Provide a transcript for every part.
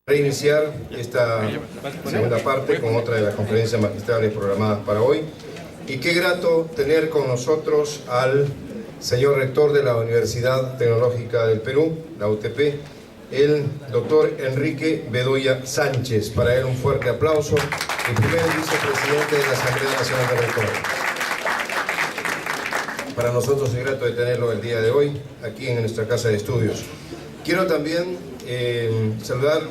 Reiniciar esta segunda parte con otra de las conferencias magistrales programadas para hoy. Y qué grato tener con nosotros al señor rector de la Universidad Tecnológica del Perú, la UTP, el doctor Enrique Bedoya Sánchez. Para él un fuerte aplauso, el primer vicepresidente de la Asamblea Nacional de Rectores. Para nosotros es grato de tenerlo el día de hoy aquí en nuestra casa de estudios. Quiero también saludar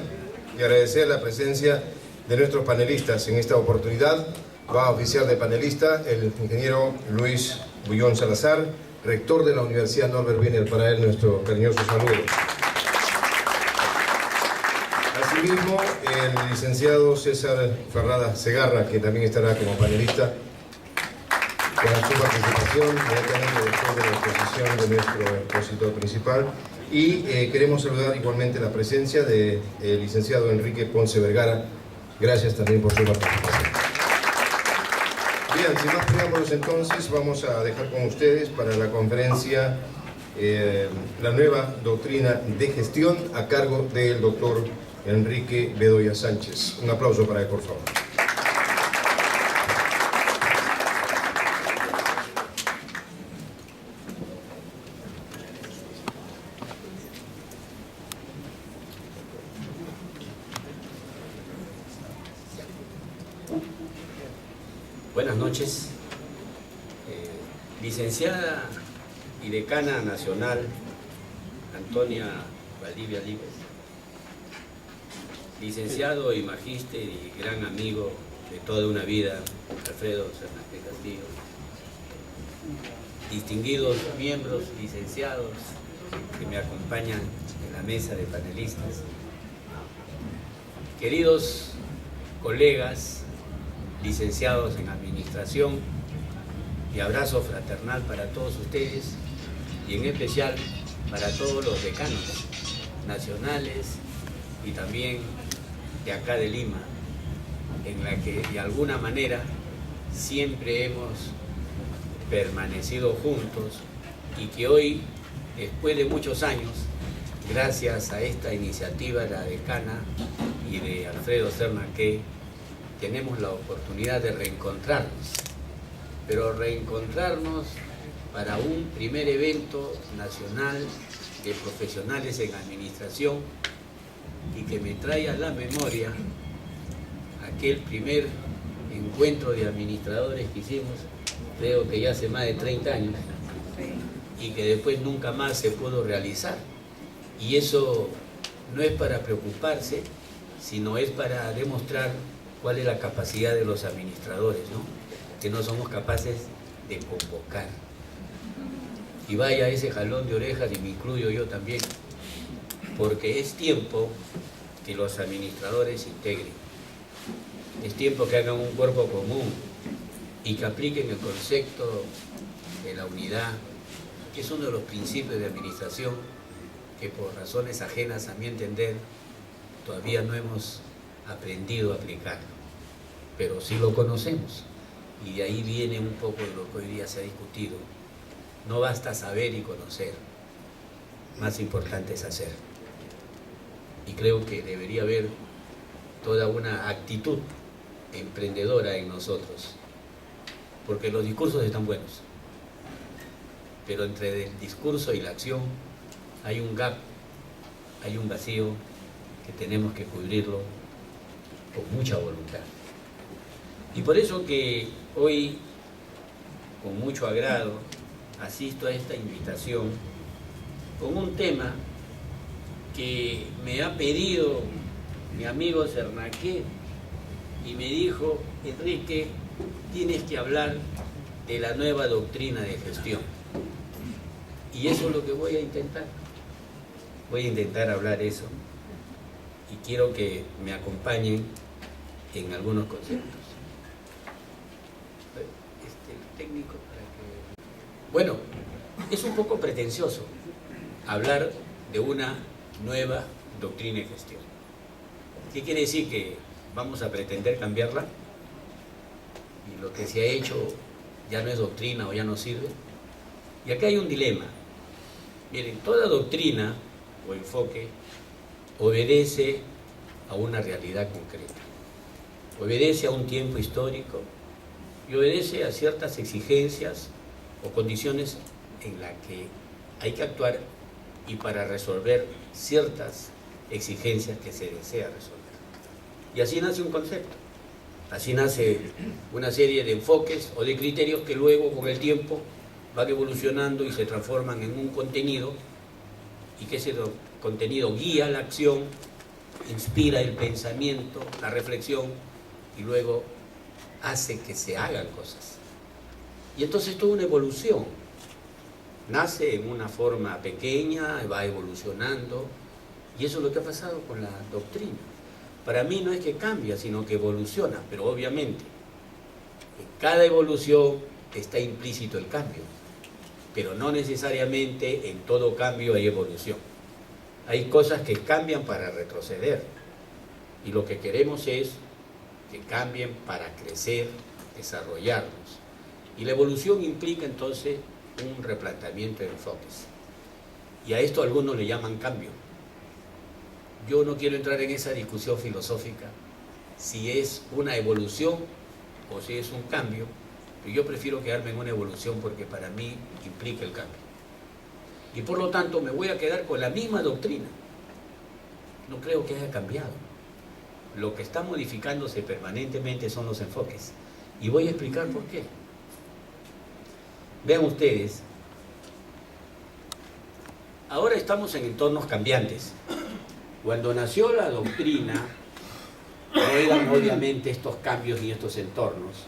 y agradecer la presencia de nuestros panelistas. En esta oportunidad va a oficiar de panelista el ingeniero Luis Bullón Salazar, rector de la Universidad Norbert Wiener. Para él nuestro cariñoso saludo. Asimismo, el licenciado César Ferrada Segarra, que también estará como panelista con su participación, directamente después de la exposición de nuestro expositor principal. Y queremos saludar igualmente la presencia del licenciado Enrique Ponce Vergara. Gracias también por su participación. Bien, sin más preámbulos entonces, vamos a dejar con ustedes para la conferencia la nueva doctrina de gestión a cargo del doctor Enrique Bedoya Sánchez. Un aplauso para él, por favor. Buenas noches. Licenciada y decana nacional Antonia Valdivia Líbez, licenciado y magíster y gran amigo de toda una vida Alfredo Serna Castillo, distinguidos miembros licenciados que me acompañan en la mesa de panelistas, queridos colegas licenciados en administración, y abrazo fraternal para todos ustedes y en especial para todos los decanos nacionales y también de acá de Lima, en la que de alguna manera siempre hemos permanecido juntos y que hoy, después de muchos años, gracias a esta iniciativa de la decana y de Alfredo Serna, tenemos la oportunidad de reencontrarnos, pero reencontrarnos para un primer evento nacional de profesionales en administración y que me trae a la memoria aquel primer encuentro de administradores que hicimos, creo que ya hace más de 30 años, y que después nunca más se pudo realizar. Y eso no es para preocuparse, sino es para demostrar cuál es la capacidad de los administradores, ¿no? Que no somos capaces de convocar. Y vaya ese jalón de orejas, y me incluyo yo también, porque es tiempo que los administradores se integren. Es tiempo que hagan un cuerpo común y que apliquen el concepto de la unidad, que es uno de los principios de administración que por razones ajenas a mi entender todavía no hemos aprendido a aplicarlo, pero sí lo conocemos, y de ahí viene un poco de lo que hoy día se ha discutido. No basta saber y conocer, más importante es hacer, y creo que debería haber toda una actitud emprendedora en nosotros, porque los discursos están buenos, pero entre el discurso y la acción hay un gap, hay un vacío que tenemos que cubrirlo con mucha voluntad. Y por eso que hoy, con mucho agrado, asisto a esta invitación con un tema que me ha pedido mi amigo Sernaque y me dijo: Enrique, tienes que hablar de la nueva doctrina de gestión. Y eso es lo que voy a intentar. Voy a intentar hablar eso. Y quiero que me acompañen en algunos conceptos. El técnico para que... Bueno, es un poco pretencioso hablar de una nueva doctrina de gestión. ¿Qué quiere decir? ¿Que vamos a pretender cambiarla? ¿Y lo que se ha hecho ya no es doctrina o ya no sirve? Y acá hay un dilema. Miren, toda doctrina o enfoque obedece a una realidad concreta. Obedece a un tiempo histórico y obedece a ciertas exigencias o condiciones en las que hay que actuar y para resolver ciertas exigencias que se desea resolver. Y así nace un concepto, así nace una serie de enfoques o de criterios que luego con el tiempo van evolucionando y se transforman en un contenido, y que ese contenido guía la acción, inspira el pensamiento, la reflexión, y luego hace que se hagan cosas. Y entonces toda una evolución. Nace en una forma pequeña, va evolucionando, y eso es lo que ha pasado con la doctrina. Para mí no es que cambia, sino que evoluciona, pero obviamente en cada evolución está implícito el cambio, pero no necesariamente en todo cambio hay evolución. Hay cosas que cambian para retroceder, y lo que queremos es que cambien para crecer, desarrollarnos. Y la evolución implica entonces un replanteamiento de enfoques. Y a esto algunos le llaman cambio. Yo no quiero entrar en esa discusión filosófica, si es una evolución o si es un cambio, pero yo prefiero quedarme en una evolución porque para mí implica el cambio. Y por lo tanto me voy a quedar con la misma doctrina. No creo que haya cambiado. Lo que está modificándose permanentemente son los enfoques. Y voy a explicar por qué. Vean ustedes, ahora estamos en entornos cambiantes. Cuando nació la doctrina, no eran obviamente estos cambios ni estos entornos.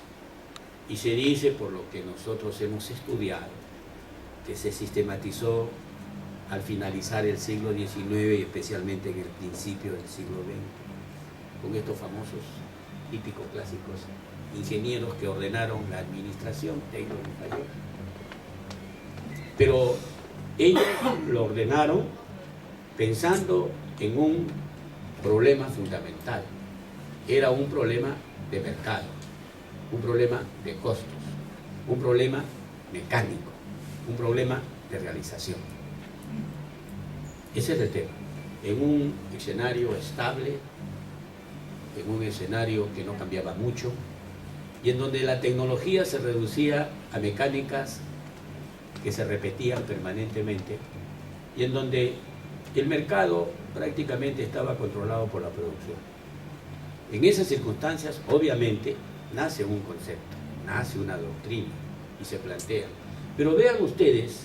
Y se dice, por lo que nosotros hemos estudiado, que se sistematizó al finalizar el siglo XIX y especialmente en el principio del siglo XX, con estos famosos típicos clásicos ingenieros que ordenaron la administración, Taylor y Fayol. Pero ellos lo ordenaron pensando en un problema fundamental. Era un problema de mercado, un problema de costos, un problema mecánico, un problema de realización. Ese es el tema. En un escenario estable, en un escenario que no cambiaba mucho, y en donde la tecnología se reducía a mecánicas que se repetían permanentemente, y en donde el mercado prácticamente estaba controlado por la producción. En esas circunstancias, obviamente, nace un concepto, nace una doctrina y se plantea. Pero vean ustedes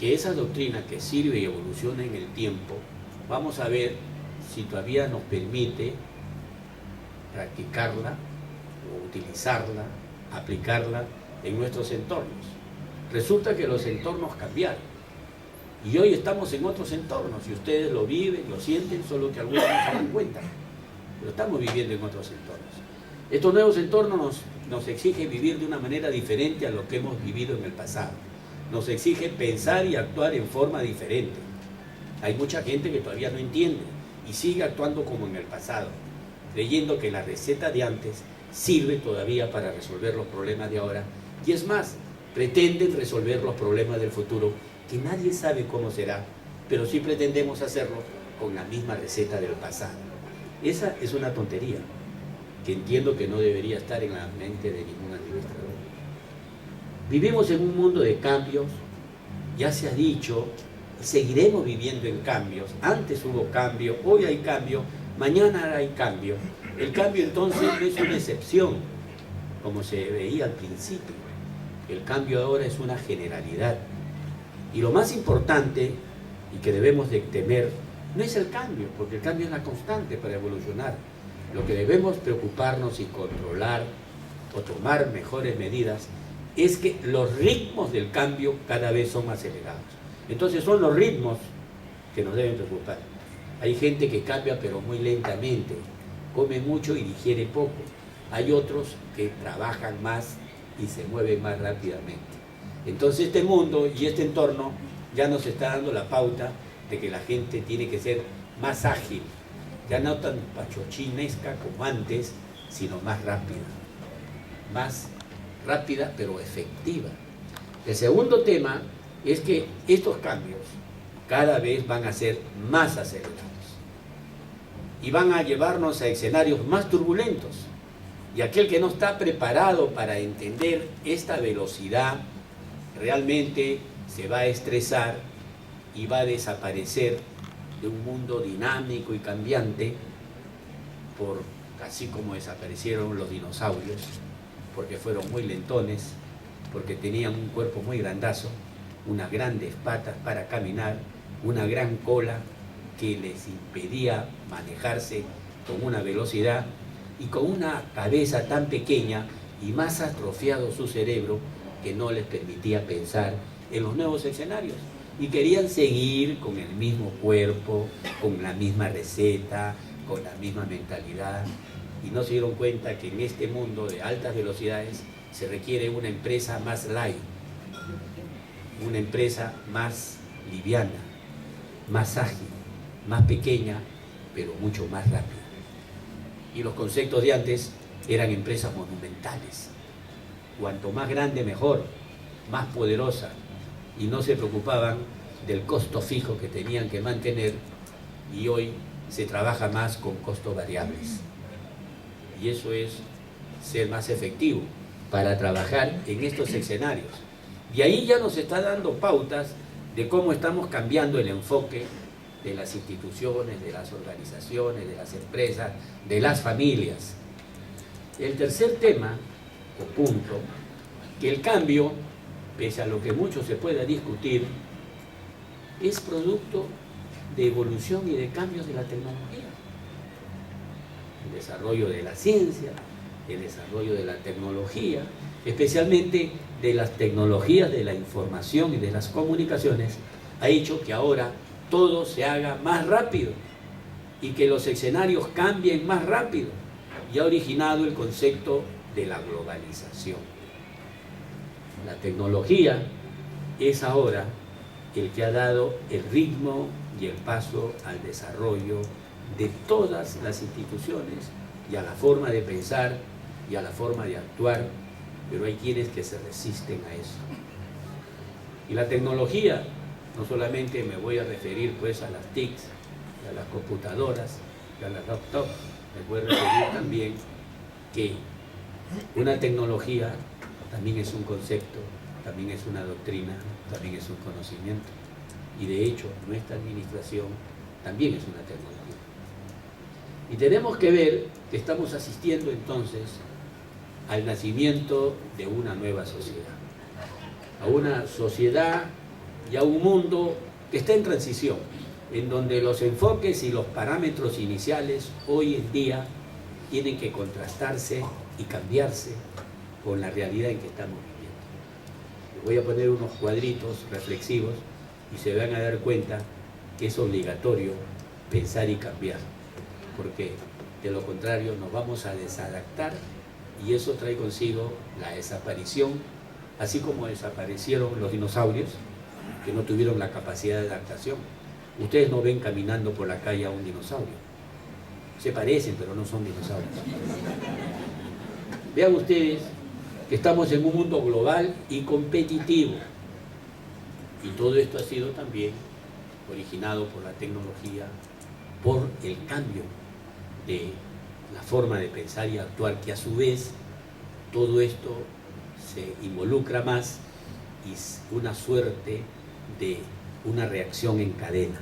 que esa doctrina que sirve y evoluciona en el tiempo, vamos a ver si todavía nos permite practicarla o utilizarla, aplicarla en nuestros entornos. Resulta que los entornos cambiaron y hoy estamos en otros entornos y ustedes lo viven, lo sienten, solo que algunos no se dan cuenta, pero estamos viviendo en otros entornos. Estos nuevos entornos nos exigen vivir de una manera diferente a lo que hemos vivido en el pasado. Nos exige pensar y actuar en forma diferente. Hay mucha gente que todavía no entiende y sigue actuando como en el pasado, creyendo que la receta de antes sirve todavía para resolver los problemas de ahora, y es más, pretenden resolver los problemas del futuro, que nadie sabe cómo será, pero sí pretendemos hacerlo con la misma receta del pasado. Esa es una tontería, que entiendo que no debería estar en la mente de ningún administrador. Vivimos en un mundo de cambios, ya se ha dicho, y seguiremos viviendo en cambios. Antes hubo cambio, hoy hay cambio, mañana hay cambio. El cambio entonces no es una excepción, como se veía al principio. El cambio ahora es una generalidad. Y lo más importante, y que debemos de temer, no es el cambio, porque el cambio es la constante para evolucionar. Lo que debemos preocuparnos y controlar o tomar mejores medidas es que los ritmos del cambio cada vez son más acelerados. Entonces son los ritmos que nos deben preocupar. Hay gente que cambia pero muy lentamente, come mucho y digiere poco. Hay otros que trabajan más y se mueven más rápidamente. Entonces este mundo y este entorno ya nos está dando la pauta de que la gente tiene que ser más ágil, ya no tan pachochinesca como antes, sino más rápida. Más rápida pero efectiva. El segundo tema es que estos cambios cada vez van a ser más acelerados. y van a llevarnos a escenarios más turbulentos. Y aquel que no está preparado para entender esta velocidad realmente se va a estresar y va a desaparecer de un mundo dinámico y cambiante, así como desaparecieron los dinosaurios, porque fueron muy lentones, porque tenían un cuerpo muy grandazo, unas grandes patas para caminar, una gran cola que les impedía manejarse con una velocidad, y con una cabeza tan pequeña y más atrofiado su cerebro que no les permitía pensar en los nuevos escenarios. Y querían seguir con el mismo cuerpo, con la misma receta, con la misma mentalidad, y no se dieron cuenta que en este mundo de altas velocidades se requiere una empresa más light, una empresa más liviana, más ágil, más pequeña, pero mucho más rápida. Y los conceptos de antes eran empresas monumentales. Cuanto más grande mejor, más poderosa, y no se preocupaban del costo fijo que tenían que mantener, y hoy se trabaja más con costos variables. Y eso es ser más efectivo para trabajar en estos escenarios. Y ahí ya nos está dando pautas de cómo estamos cambiando el enfoque de las instituciones, de las organizaciones, de las empresas, de las familias. El tercer tema, o punto, que el cambio, pese a lo que mucho se pueda discutir, es producto de evolución y de cambios de la tecnología. El desarrollo de la ciencia, el desarrollo de la tecnología, especialmente de las tecnologías de la información y de las comunicaciones, ha hecho que ahora todo se haga más rápido y que los escenarios cambien más rápido, y ha originado el concepto de la globalización. La tecnología es ahora el que ha dado el ritmo y el paso al desarrollo de todas las instituciones y a la forma de pensar y a la forma de actuar, pero hay quienes que se resisten a eso. Y la tecnología, no solamente me voy a referir pues a las TICs, a las computadoras, a las laptops, me voy a referir también que una tecnología también es un concepto, también es una doctrina, también es un conocimiento. Y de hecho, nuestra administración también es una tecnología. Y tenemos que ver que estamos asistiendo entonces al nacimiento de una nueva sociedad. A una sociedad y a un mundo que está en transición, en donde los enfoques y los parámetros iniciales hoy en día tienen que contrastarse y cambiarse con la realidad en que estamos viviendo. Les voy a poner unos cuadritos reflexivos y se van a dar cuenta que es obligatorio pensar y cambiar, porque de lo contrario nos vamos a desadaptar, y eso trae consigo la desaparición, así como desaparecieron los dinosaurios, que no tuvieron la capacidad de adaptación. Ustedes no ven caminando por la calle a un dinosaurio. Se parecen, pero no son dinosaurios. Vean ustedes que estamos en un mundo global y competitivo. Y todo esto ha sido también originado por la tecnología, por el cambio de la forma de pensar y actuar, que a su vez todo esto se involucra más y es una suerte de una reacción en cadena,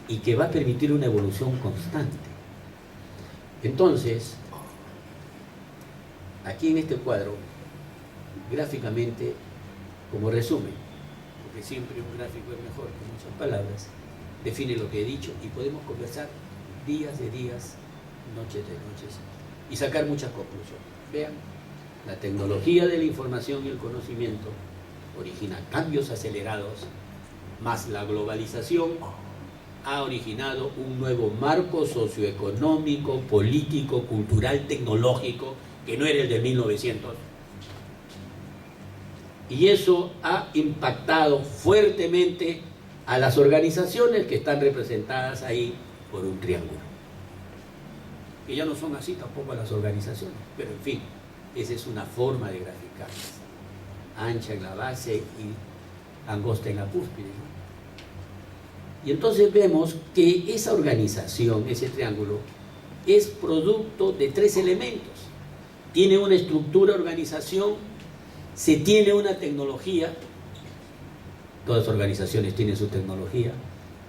y que va a permitir una evolución constante. Entonces, aquí en este cuadro, gráficamente, como resumen, porque siempre un gráfico es mejor que muchas palabras, define lo que he dicho, y podemos conversar días de días, noches de noches, y sacar muchas conclusiones. Vean, la tecnología de la información y el conocimiento origina cambios acelerados, más la globalización ha originado un nuevo marco socioeconómico, político, cultural, tecnológico, que no era el de 1900. Y eso ha impactado fuertemente a las organizaciones que están representadas ahí por un triángulo. Que ya no son así tampoco las organizaciones, pero en fin, esa es una forma de graficarlas. Ancha en la base y angosta en la cúspide, ¿no? Y entonces vemos que esa organización, ese triángulo, es producto de 3 elementos. Tiene una estructura organización, se tiene una tecnología, todas las organizaciones tienen su tecnología,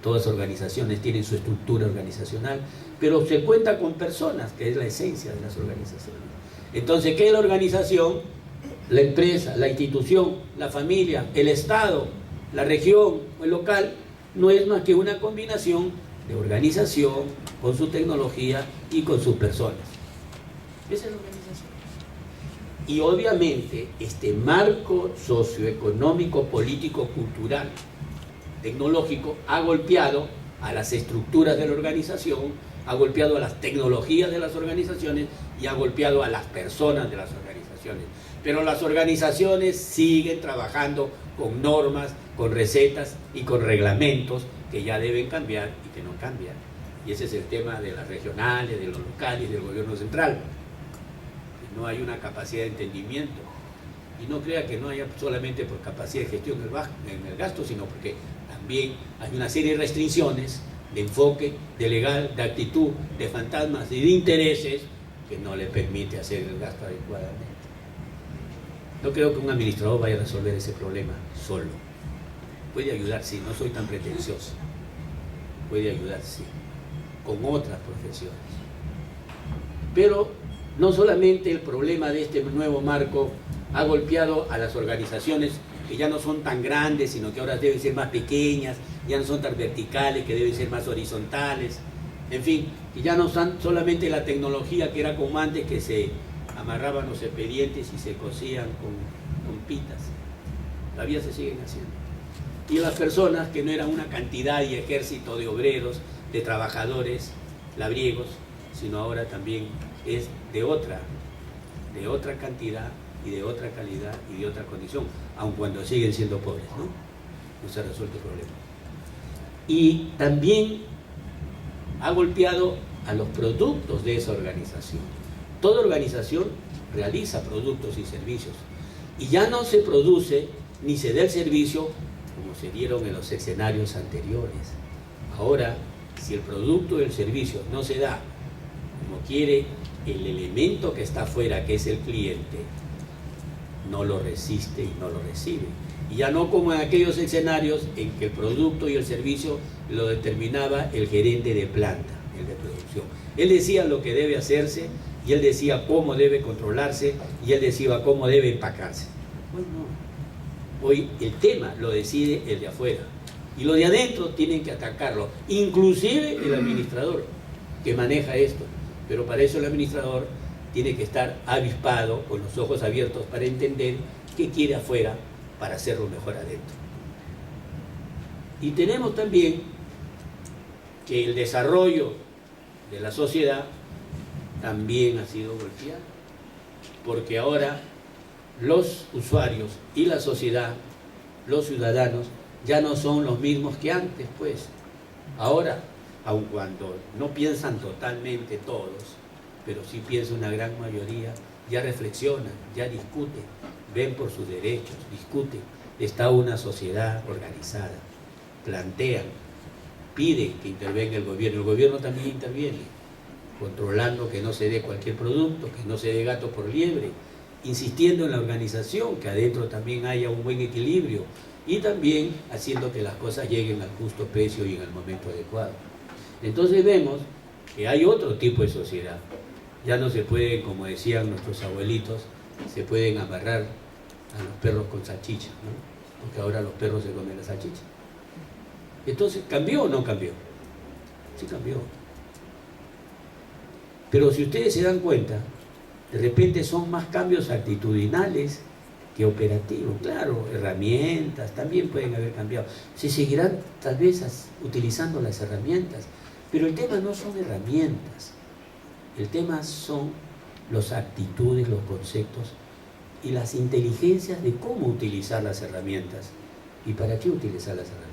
todas las organizaciones tienen su estructura organizacional, pero se cuenta con personas, que es la esencia de las organizaciones. Entonces, ¿qué es la organización? La empresa, la institución, la familia, el Estado, la región, el local, no es más que una combinación de organización con su tecnología y con sus personas. Esa es la organización. Y obviamente este marco socioeconómico, político, cultural, tecnológico ha golpeado a las estructuras de la organización, ha golpeado a las tecnologías de las organizaciones y ha golpeado a las personas de las organizaciones. Pero las organizaciones siguen trabajando con normas, con recetas y con reglamentos que ya deben cambiar y que no cambian. Y ese es el tema de las regionales, de los locales, del gobierno central. No hay una capacidad de entendimiento. Y no crea que no haya solamente por capacidad de gestión en el gasto, sino porque también hay una serie de restricciones de enfoque, de legal, de actitud, de fantasmas y de intereses que no le permite hacer el gasto adecuadamente. No creo que un administrador vaya a resolver ese problema solo. Puede ayudar, sí, no soy tan pretencioso. Puede ayudar, sí, con otras profesiones. Pero no solamente el problema de este nuevo marco ha golpeado a las organizaciones que ya no son tan grandes, sino que ahora deben ser más pequeñas, ya no son tan verticales, que deben ser más horizontales, en fin, que ya no son solamente la tecnología que era como antes, que se amarraban los expedientes y se cosían con pitas. Todavía se siguen haciendo. Y las personas, que no eran una cantidad y ejército de obreros, de trabajadores labriegos, sino ahora también es de otra cantidad y de otra calidad y de otra condición, aun cuando siguen siendo pobres, ¿no? No se ha resuelto el problema. Y también ha golpeado a los productos de esa organización. Toda organización realiza productos y servicios, y ya no se produce ni se da el servicio como se dieron en los escenarios anteriores. Ahora, si el producto y el servicio no se da como quiere el elemento que está afuera, que es el cliente, no lo resiste y no lo recibe. Y ya no como en aquellos escenarios en que el producto y el servicio lo determinaba el gerente de planta, el de producción. Él decía lo que debe hacerse, y él decía cómo debe controlarse, y él decía cómo debe empacarse. Hoy no. Hoy el tema lo decide el de afuera, y los de adentro tienen que atacarlo, inclusive el administrador que maneja esto. Pero para eso el administrador tiene que estar avispado, con los ojos abiertos, para entender qué quiere afuera para hacerlo mejor adentro. Y tenemos también que el desarrollo de la sociedad también ha sido golpeado, porque ahora los usuarios y la sociedad, los ciudadanos, ya no son los mismos que antes, pues. Ahora, aun cuando no piensan totalmente todos, pero sí piensa una gran mayoría, ya reflexionan, ya discuten, ven por sus derechos, discuten. Está una sociedad organizada, plantean, piden que intervenga el gobierno también interviene, controlando que no se dé cualquier producto, que no se dé gato por liebre, insistiendo en la organización, que adentro también haya un buen equilibrio, y también haciendo que las cosas lleguen al justo precio y en el momento adecuado. Entonces vemos que hay otro tipo de sociedad. Ya no se pueden, como decían nuestros abuelitos, se pueden amarrar a los perros con salchicha, ¿no? Porque ahora los perros se comen la salchicha. Entonces, ¿cambió o no cambió? Sí cambió. Pero si ustedes se dan cuenta, de repente son más cambios actitudinales que operativos. Claro, herramientas también pueden haber cambiado. Se seguirán tal vez utilizando las herramientas, pero el tema no son herramientas. El tema son las actitudes, los conceptos y las inteligencias de cómo utilizar las herramientas y para qué utilizar las herramientas.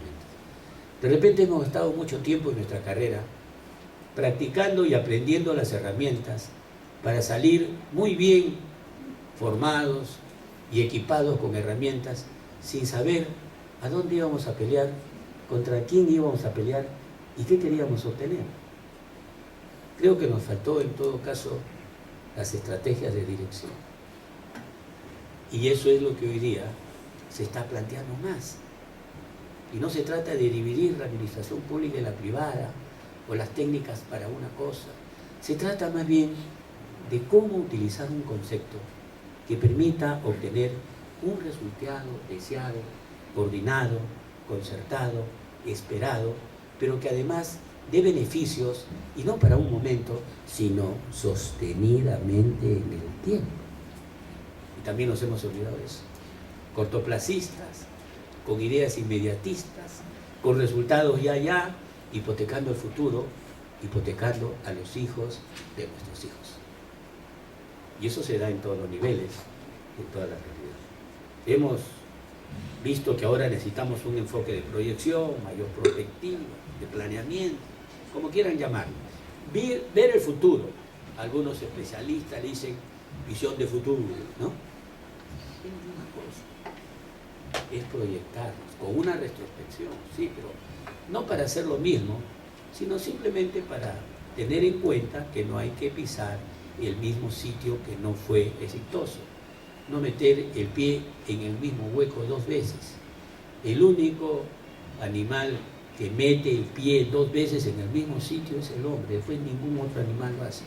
De repente hemos estado mucho tiempo en nuestra carrera practicando y aprendiendo las herramientas para salir muy bien formados y equipados con herramientas sin saber a dónde íbamos a pelear contra quién íbamos a pelear y qué queríamos obtener. Creo que nos faltó en todo caso las estrategias de dirección. Y eso es lo que hoy día se está planteando más. Y no se trata de dividir la administración pública y la privada, o las técnicas para una cosa. Se trata más bien de cómo utilizar un concepto que permita obtener un resultado deseado, coordinado, concertado, esperado, pero que además dé beneficios, y no para un momento, sino sostenidamente en el tiempo. Y también nos hemos olvidado de eso. Cortoplacistas, con ideas inmediatistas, con resultados ya, hipotecando el futuro, hipotecando a los hijos de nuestros hijos. Y eso se da en todos los niveles, en todas las realidades. Hemos visto que ahora necesitamos un enfoque de proyección, mayor perspectiva, de planeamiento, como quieran llamarlo. Ver el futuro. Algunos especialistas dicen visión de futuro, ¿no? Es una cosa. Es proyectarnos con una retrospección, sí, pero no para hacer lo mismo, sino simplemente para tener en cuenta que no hay que pisar el mismo sitio que no fue exitoso. No meter el pie en el mismo hueco 2 veces. El único animal que mete el pie 2 veces en el mismo sitio es el hombre. Después ningún otro animal lo hace.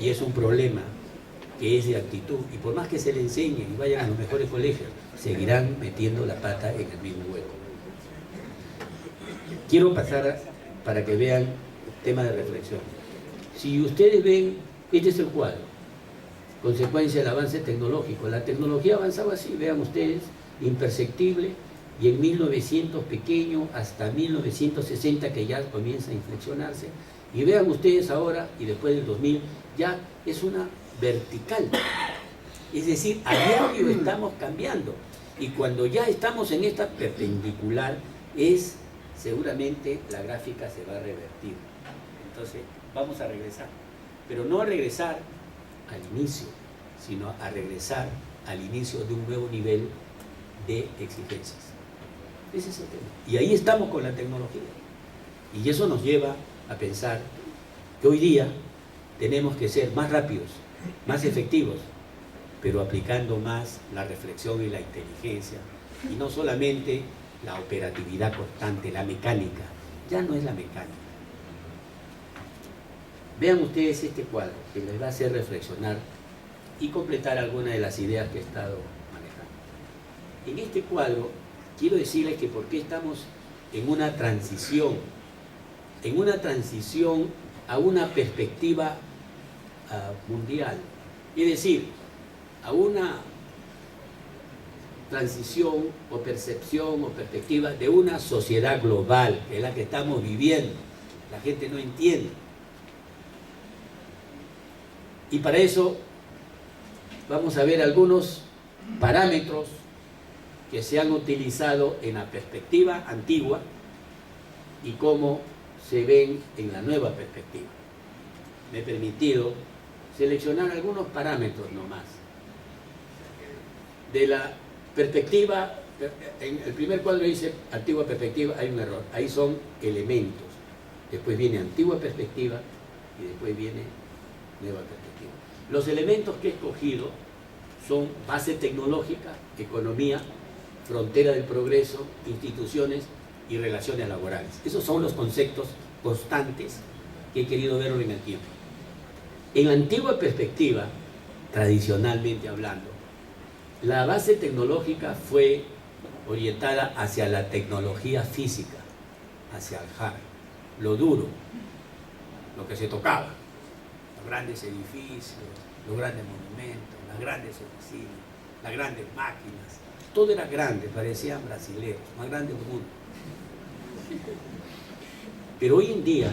Y es un problema que es de actitud. Y por más que se le enseñen y vayan a los mejores colegios, seguirán metiendo la pata en el mismo hueco. Quiero pasar para que vean el tema de reflexión. Si ustedes ven, este es el cuadro, consecuencia del avance tecnológico. La tecnología avanzaba así, vean ustedes, imperceptible, y en 1900 pequeño hasta 1960 que ya comienza a inflexionarse, y vean ustedes ahora, y después del 2000, ya es una vertical. Es decir, a diario estamos cambiando, y cuando ya estamos en esta perpendicular, seguramente la gráfica se va a revertir. Entonces, vamos a regresar. Pero no a regresar al inicio, sino a regresar al inicio de un nuevo nivel de exigencias. Ese es el tema. Y ahí estamos con la tecnología. Y eso nos lleva a pensar que hoy día tenemos que ser más rápidos, más efectivos, pero aplicando más la reflexión y la inteligencia. Y no solamente la operatividad constante, la mecánica. Ya no es la mecánica. Vean ustedes este cuadro que les va a hacer reflexionar y completar algunas de las ideas que he estado manejando. En este cuadro quiero decirles que por qué estamos en una transición a una perspectiva mundial, es decir, a una transición o percepción o perspectiva de una sociedad global, que es la que estamos viviendo. La gente no entiende. Y para eso vamos a ver algunos parámetros que se han utilizado en la perspectiva antigua y cómo se ven en la nueva perspectiva. Me he permitido seleccionar algunos parámetros nomás. De la perspectiva, en el primer cuadro dice antigua perspectiva, hay un error. Ahí son elementos. Después viene antigua perspectiva y después viene nueva perspectiva. Los elementos que he escogido son base tecnológica, economía, frontera del progreso, instituciones y relaciones laborales. Esos son los conceptos constantes que he querido verlo en el tiempo. En la antigua perspectiva, tradicionalmente hablando, la base tecnológica fue orientada hacia la tecnología física, hacia el hard, lo duro, lo que se tocaba. Los grandes edificios, los grandes monumentos, las grandes oficinas, las grandes máquinas, todo era grande, parecían brasileños, más grande del mundo. Pero hoy en día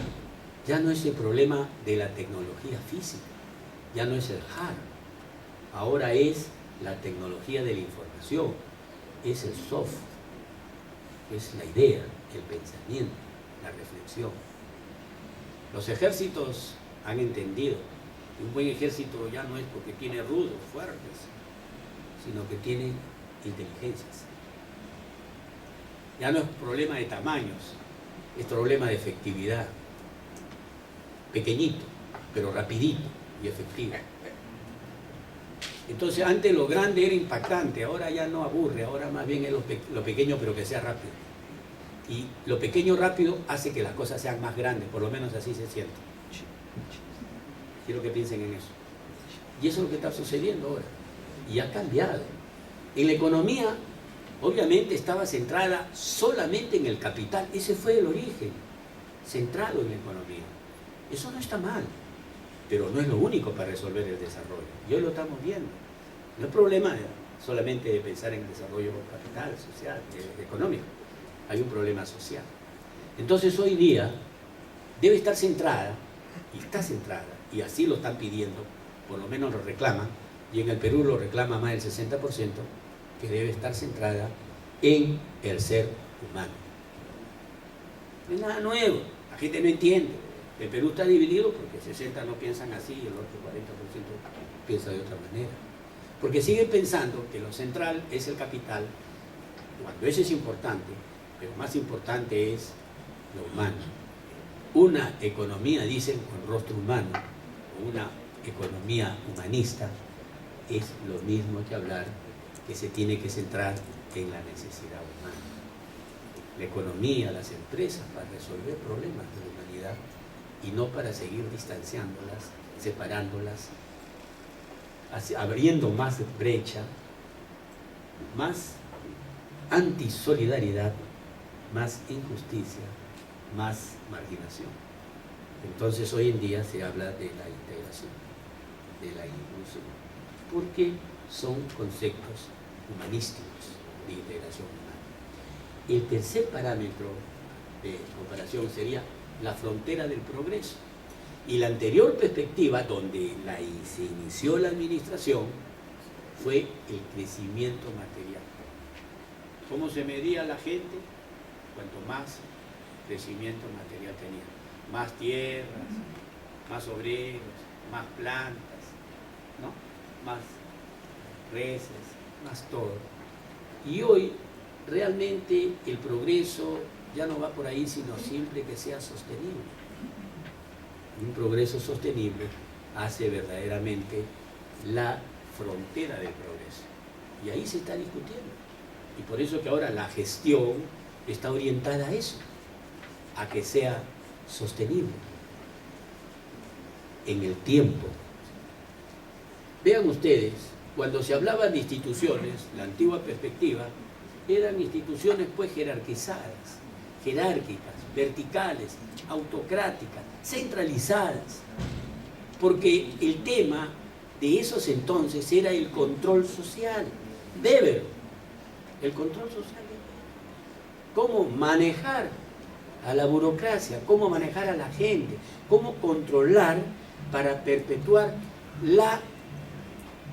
ya no es el problema de la tecnología física, ya no es el hard, ahora es la tecnología de la información, es el soft, es la idea, el pensamiento, la reflexión. Los ejércitos han entendido que un buen ejército ya no es porque tiene rudos, fuertes, sino que tiene inteligencias. Ya no es problema de tamaños, es problema de efectividad. Pequeñito, pero rapidito y efectivo. Entonces antes lo grande era impactante, ahora ya no aburre, ahora más bien es lo pequeño pero que sea rápido. Y lo pequeño rápido hace que las cosas sean más grandes, por lo menos así se siente. Quiero que piensen en eso. Y eso es lo que está sucediendo ahora. Y ha cambiado. En la economía, obviamente estaba centrada solamente en el capital. Ese fue el origen, centrado en la economía. Eso no está mal, pero no es lo único para resolver el desarrollo. Y hoy lo estamos viendo. No es problema solamente de pensar en el desarrollo capital, social, económico. Hay un problema social. Entonces hoy día debe estar centrada, y está centrada, y así lo están pidiendo, por lo menos lo reclaman, y en el Perú lo reclama más del 60%, que debe estar centrada en el ser humano. No es nada nuevo, la gente no entiende. El Perú está dividido porque 60 no piensan así y el otro 40% piensa de otra manera. Porque siguen pensando que lo central es el capital, cuando eso es importante, pero más importante es lo humano. Una economía, dicen, con rostro humano, o una economía humanista, es lo mismo que hablar que se tiene que centrar en la necesidad humana. La economía, las empresas, para resolver problemas de la humanidad y no para seguir distanciándolas, separándolas, abriendo más brecha, más antisolidaridad, más injusticia, más marginación. Entonces hoy en día se habla de la integración, de la inclusión, porque son conceptos humanísticos de integración humana. El tercer parámetro de comparación sería la frontera del progreso. Y la anterior perspectiva, donde se inició la administración, fue el crecimiento material. ¿Cómo se medía la gente? Cuanto más crecimiento material tenía. Más tierras, más obreros, más plantas, ¿no? Más reses, más todo. Y hoy realmente el progreso ya no va por ahí, sino siempre que sea sostenible. Un progreso sostenible hace verdaderamente la frontera del progreso. Y ahí se está discutiendo. Y por eso que ahora la gestión está orientada a eso, a que sea sostenible en el tiempo. Vean ustedes, cuando se hablaba de instituciones, la antigua perspectiva, eran instituciones pues jerarquizadas, jerárquicas, verticales, autocráticas, centralizadas, porque el tema de esos entonces era el control social. Weber, el control social. Cómo manejar a la burocracia, cómo manejar a la gente, cómo controlar para perpetuar la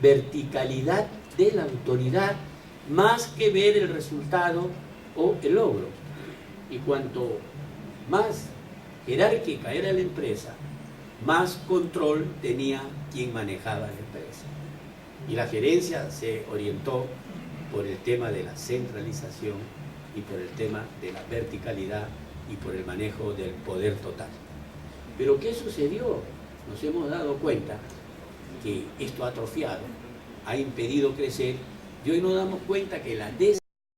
verticalidad de la autoridad, más que ver el resultado o el logro. Y cuanto más jerárquica era la empresa, más control tenía quien manejaba la empresa. Y la gerencia se orientó por el tema de la centralización y por el tema de la verticalidad y por el manejo del poder total. Pero ¿qué sucedió? Nos hemos dado cuenta que esto ha atrofiado, ha impedido crecer, y hoy nos damos cuenta que la